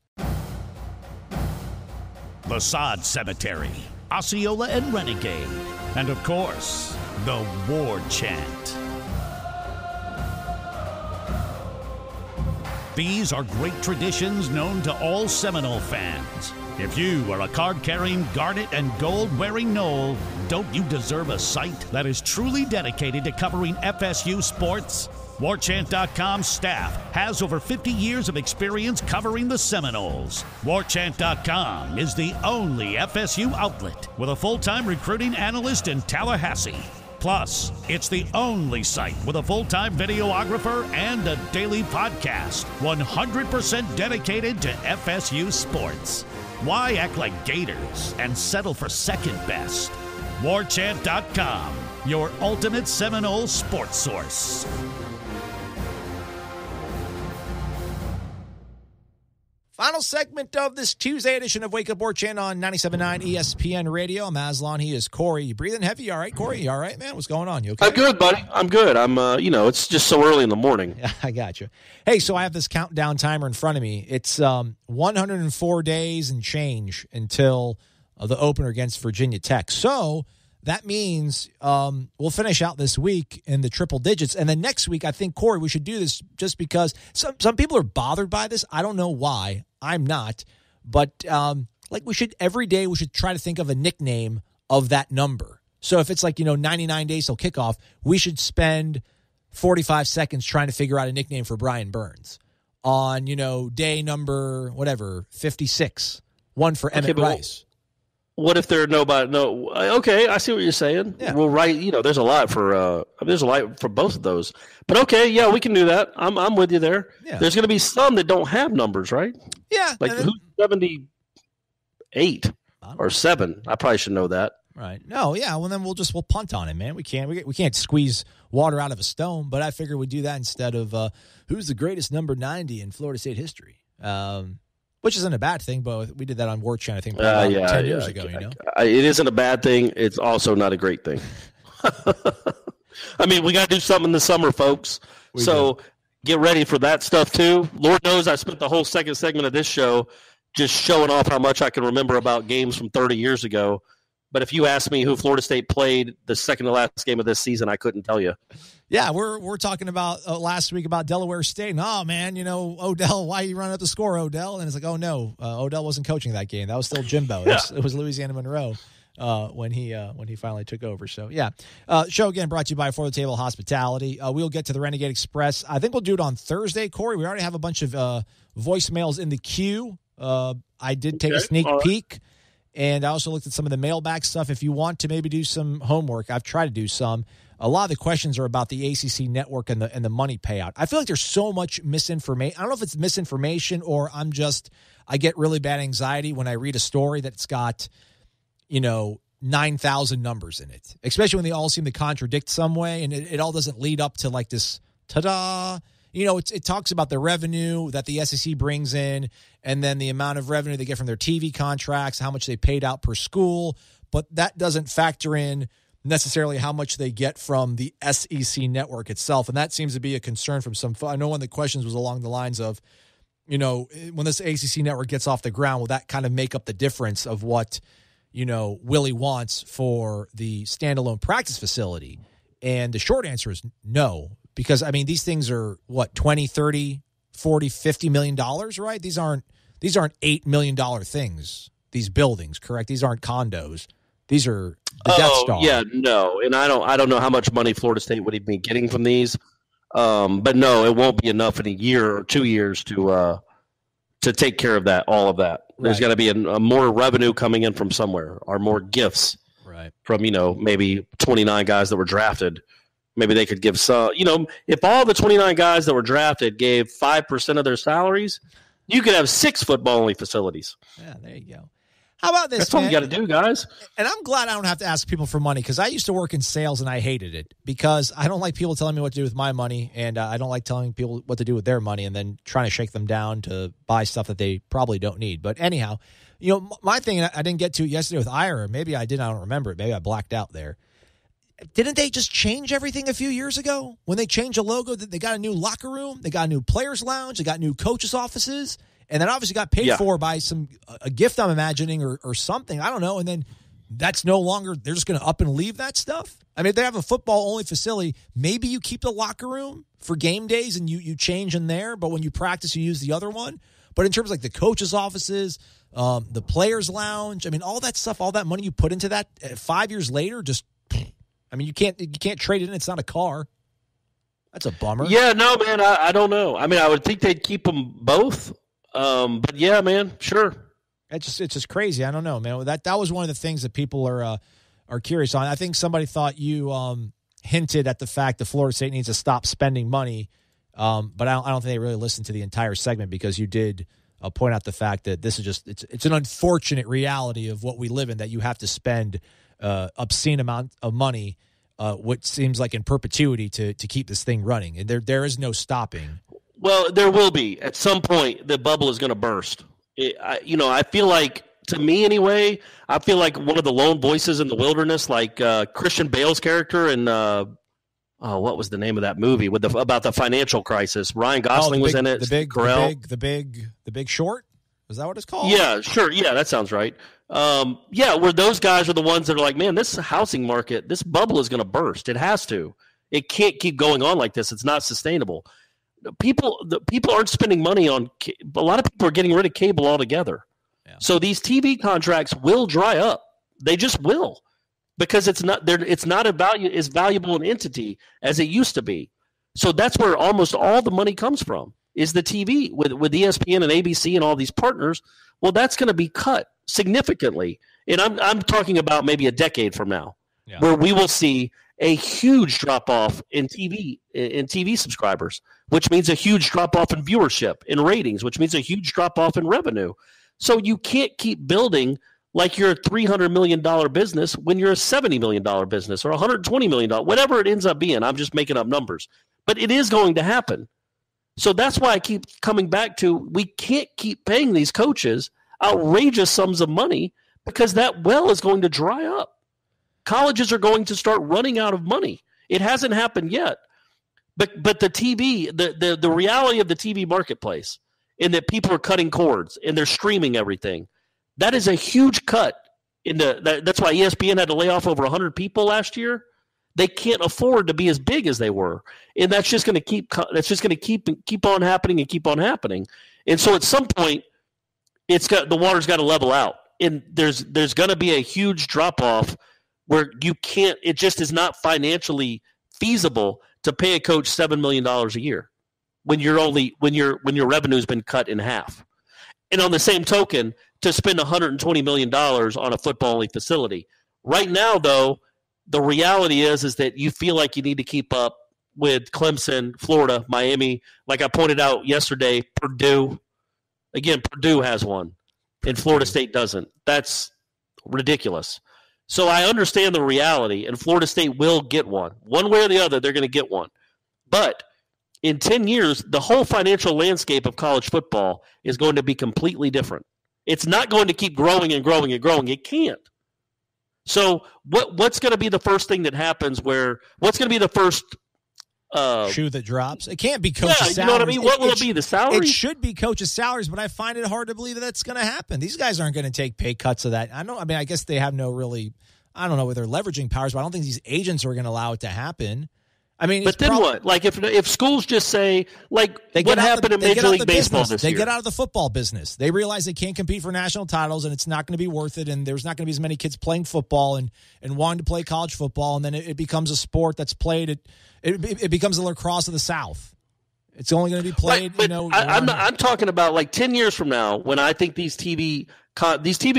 The Sod Cemetery, Osceola and Renegade, and of course, the War Chant. These are great traditions known to all Seminole fans. If you are a card-carrying, garnet, and gold-wearing Nole, don't you deserve a site that is truly dedicated to covering FSU sports? Warchant.com staff has over 50 years of experience covering the Seminoles. Warchant.com is the only FSU outlet with a full-time recruiting analyst in Tallahassee. Plus, it's the only site with a full-time videographer and a daily podcast, 100% dedicated to FSU sports. Why act like Gators and settle for second best? Warchant.com, your ultimate Seminole sports source. Final segment of this Tuesday edition of Wake Up Warchant on 97.9 ESPN Radio. I'm Aslan. He is Corey. You breathing heavy? You all right, Corey? You all right, man? What's going on? You okay? I'm good, buddy. I'm good. It's just so early in the morning. Yeah, I got you. Hey, so I have this countdown timer in front of me. It's 104 days and change until the opener against Virginia Tech. So that means we'll finish out this week in the triple digits. And then next week, I think, Corey, we should do this just because some people are bothered by this. I don't know why. I'm not. But we should every day we should try to think of a nickname of that number. So if it's 99 days till kickoff, we should spend 45 seconds trying to figure out a nickname for Brian Burns. On, day number, 56, one for Emmett Rice. What if there are nobody? No, okay, I see what you're saying. Yeah. We'll write. There's a lot for both of those. But okay, yeah, we can do that. I'm with you there. Yeah. There's going to be some that don't have numbers, right? Yeah, who's 78 or 7? I probably should know that. Right. No, yeah. Well, then we'll punt on him, man. We can't squeeze water out of a stone. But I figured we'd do that instead of who's the greatest number 90 in Florida State history. Which isn't a bad thing, but we did that on Warchant, I think, 10 years ago, It isn't a bad thing. It's also not a great thing. I mean, we got to do something in the summer, folks. Get ready for that stuff, too. Lord knows I spent the whole second segment of this show just showing off how much I can remember about games from 30 years ago. But if you ask me who Florida State played the second to last game of this season, I couldn't tell you. Yeah, we're talking about last week about Delaware State. And, oh, man, Odell, why are you running up the score, Odell? And it's like, oh, no, Odell wasn't coaching that game. That was still Jimbo. Yeah. It was Louisiana Monroe when he finally took over. So, yeah. Show, again, brought to you by For the Table Hospitality. We'll get to the Renegade Express. I think we'll do it on Thursday, Corey. We already have a bunch of voicemails in the queue. I did take a sneak peek. And I also looked at some of the mailbag stuff. If you want to maybe do some homework, I've tried to do some. A lot of the questions are about the ACC network and the money payout. I feel like there's so much misinformation. I don't know if it's misinformation or I get really bad anxiety when I read a story that's got, 9,000 numbers in it, especially when they all seem to contradict some way and it all doesn't lead up to like this ta-da. It talks about the revenue that the SEC brings in and then the amount of revenue they get from their TV contracts, how much they paid out per school, but that doesn't factor in necessarily how much they get from the SEC network itself. And that seems to be a concern from some. I know one of the questions was along the lines of, when this ACC network gets off the ground, will that kind of make up the difference of what, Willie wants for the standalone practice facility? And the short answer is no. Because, these things are, what, 20, 30, 40, $50 million, right? These aren't $8 million things, these buildings, correct? These aren't condos. These are the Death Star. Yeah, no. And I don't know how much money Florida State would even be getting from these. But, no, it won't be enough in a year or 2 years to take care of all of that. Right. There's got to be a more revenue coming in from somewhere or more gifts from, maybe 29 guys that were drafted. Maybe they could give some, if all the 29 guys that were drafted gave 5% of their salaries, you could have 6 football-only facilities. Yeah, there you go. How about this, That's what you got to do, guys. And I'm glad I don't have to ask people for money because I used to work in sales and I hated it because I don't like people telling me what to do with my money and I don't like telling people what to do with their money and then trying to shake them down to buy stuff that they probably don't need. But anyhow, my thing, I didn't get to it yesterday with Ira. Maybe I did. I don't remember it. Maybe I blacked out there. Didn't they just change everything a few years ago? When they changed the logo, they got a new locker room, they got a new players' lounge, they got new coaches' offices, and then obviously got paid for by a gift, I'm imagining, or something. I don't know. And then that's no longer, they're just going to up and leave that stuff? If they have a football-only facility, maybe you keep the locker room for game days and you change in there, but when you practice, you use the other one. But in terms of the coaches' offices, the players' lounge, all that stuff, all that money you put into that 5 years later, just you can't trade it in. It's not a car. That's a bummer. Yeah, no, man, I don't know. I would think they'd keep them both. But yeah, man, sure. It's just crazy. I don't know, man. That was one of the things that people are are curious on. I think somebody thought you hinted at the fact that Florida State needs to stop spending money, but I don't think they really listened to the entire segment because you did point out the fact that this is just it's an unfortunate reality of what we live in, that you have to spend obscene amount of money, what seems like in perpetuity to keep this thing running, and there is no stopping. Well, there will be at some point. The bubble is going to burst. I feel like, to me anyway, I feel like one of the lone voices in the wilderness, like Christian Bale's character in what was the name of that movie about the financial crisis? Ryan Gosling was in it. The Big Short. Is that what it's called? Yeah, sure. Yeah, that sounds right. Where those guys are the ones that are like, man, this housing market, this bubble is going to burst. It has to. It can't keep going on like this. It's not sustainable. People aren't spending money on. A lot of people are getting rid of cable altogether. Yeah. So these TV contracts will dry up. They just will, because it's not as valuable an entity as it used to be. So that's where almost all the money comes from, is the TV with ESPN and ABC and all these partners. Well, that's going to be cut significantly, and I'm talking about maybe a decade from now, where we will see a huge drop off in TV subscribers, which means a huge drop off in viewership, in ratings, which means a huge drop off in revenue. So you can't keep building like you're a $300 million business when you're a $70 million business or $120 million, whatever it ends up being. I'm just making up numbers, but it is going to happen. So that's why I keep coming back to, we can't keep paying these coaches outrageous sums of money, because that well is going to dry up. Colleges are going to start running out of money. It hasn't happened yet. But the TV, the reality of the TV marketplace, in that people are cutting cords and they're streaming everything, that is a huge cut. That's why ESPN had to lay off over 100 people last year. They can't afford to be as big as they were, and that's just going to keep on happening and keep on happening. And so at some point, the water's got to level out, and there's going to be a huge drop off where you can't. It just is not financially feasible to pay a coach $7 million a year when your revenue's been cut in half. And on the same token, to spend $120 million on a football-only facility. Right now, though, the reality is that you feel like you need to keep up with Clemson, Florida, Miami. Like I pointed out yesterday, Purdue. Again, Purdue has one, and Florida State doesn't. That's ridiculous. So I understand the reality, and Florida State will get one. One way or the other, they're going to get one. But in 10 years, the whole financial landscape of college football is going to be completely different. It's not going to keep growing and growing and growing. It can't. So what's going to be the first thing that happens? What's going to be the first shoe that drops? It can't be coaches' salaries. You know what I mean? What will it be? The salary? It should be coaches' salaries, but I find it hard to believe that that's going to happen. These guys aren't going to take pay cuts of that. I guess they have no really, I don't know, with their leveraging powers, but I don't think these agents are going to allow it to happen. I mean, but then what? Like if schools just say, like, what happened in Major League Baseball this year? They get out of the football business. They realize they can't compete for national titles, and it's not going to be worth it, and there's not going to be as many kids playing football and wanting to play college football, and then it becomes a sport that's played. It becomes a lacrosse of the South. It's only going to be played. I'm talking about like 10 years from now, when I think these TV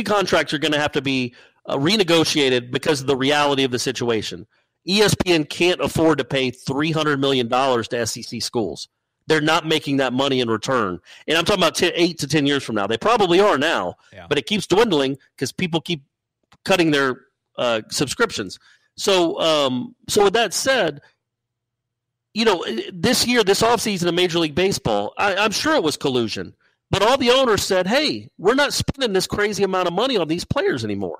contracts are going to have to be renegotiated because of the reality of the situation. ESPN can't afford to pay $300 million to SEC schools. They're not making that money in return. And I'm talking about 8 to 10 years from now. They probably are now, but it keeps dwindling because people keep cutting their subscriptions. So with that said, this year, this offseason in Major League Baseball, I'm sure it was collusion. But all the owners said, hey, we're not spending this crazy amount of money on these players anymore.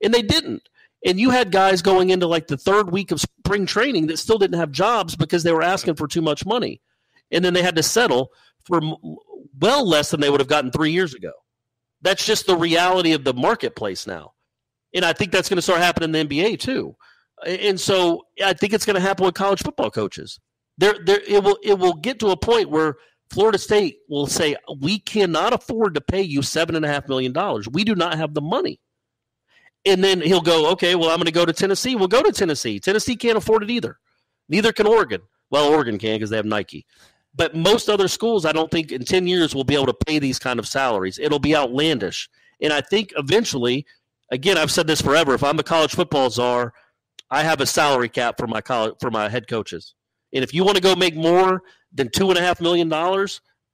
And they didn't. And you had guys going into like the third week of spring training that still didn't have jobs because they were asking for too much money. And then they had to settle for well less than they would have gotten 3 years ago. That's just the reality of the marketplace now. And I think that's going to start happening in the NBA too. And so I think it's going to happen with college football coaches. It will get to a point where Florida State will say, we cannot afford to pay you $7.5 million. We do not have the money. And then he'll go, okay, well, I'm going to go to Tennessee. We'll go to Tennessee. Tennessee can't afford it either. Neither can Oregon. Well, Oregon can because they have Nike. But most other schools, I don't think in 10 years will be able to pay these kind of salaries. It'll be outlandish. And I think eventually again, I've said this forever. If I'm a college football czar, I have a salary cap for my head coaches. And if you want to go make more than $2.5 million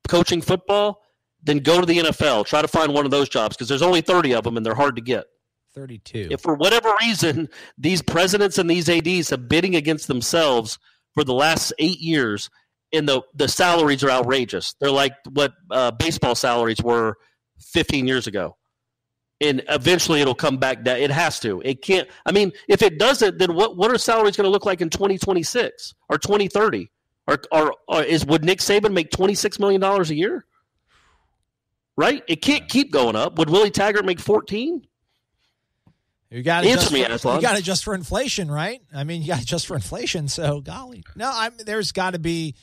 coaching football, then go to the NFL. Try to find one of those jobs because there's only 30 of them and they're hard to get. 32. If for whatever reason these presidents and these ADs have bidding against themselves for the last 8 years, and the salaries are outrageous. They're like what baseball salaries were 15 years ago. And eventually it'll come back down. It has to. It can't. I mean, if it doesn't, then what are salaries going to look like in 2026 or 2030? Or would Nick Saban make $26 million a year? Right? It can't keep going up. Would Willie Taggart make 14? You got to adjust for inflation, right? I mean, you got to adjust for inflation. So, golly, no. There's got to be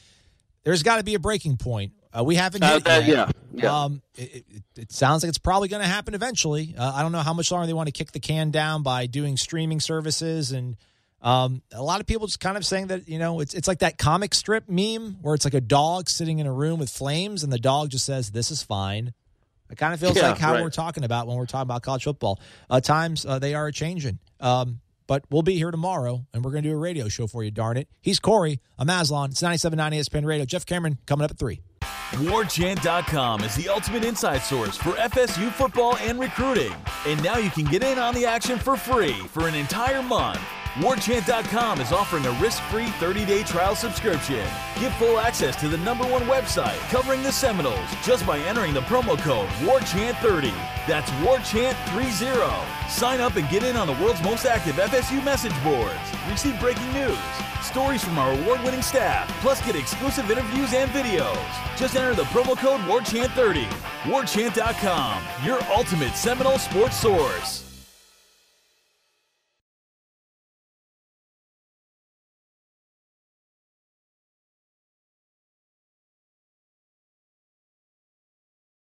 a breaking point. We haven't hit it yet. Yeah. It sounds like it's probably going to happen eventually. I don't know how much longer they want to kick the can down by doing streaming services, and a lot of people just kind of saying that it's like that comic strip meme where it's like a dog sitting in a room with flames, and the dog just says, "This is fine." It kind of feels like how we're talking about when we're talking about college football. Times they are changing. But we'll be here tomorrow, and we're going to do a radio show for you, darn it. He's Corey. I'm Aslan. It's 97.9 ESPN Radio. Jeff Cameron coming up at 3. Warchant.com is the ultimate inside source for FSU football and recruiting. And now you can get in on the action for free for an entire month. Warchant.com is offering a risk-free 30-day trial subscription. Get full access to the #1 website covering the Seminoles just by entering the promo code WARCHANT30. That's WARCHANT30. Sign up and get in on the world's most active FSU message boards. Receive breaking news, stories from our award-winning staff, plus get exclusive interviews and videos. Just enter the promo code WARCHANT30. Warchant.com, your ultimate Seminole sports source.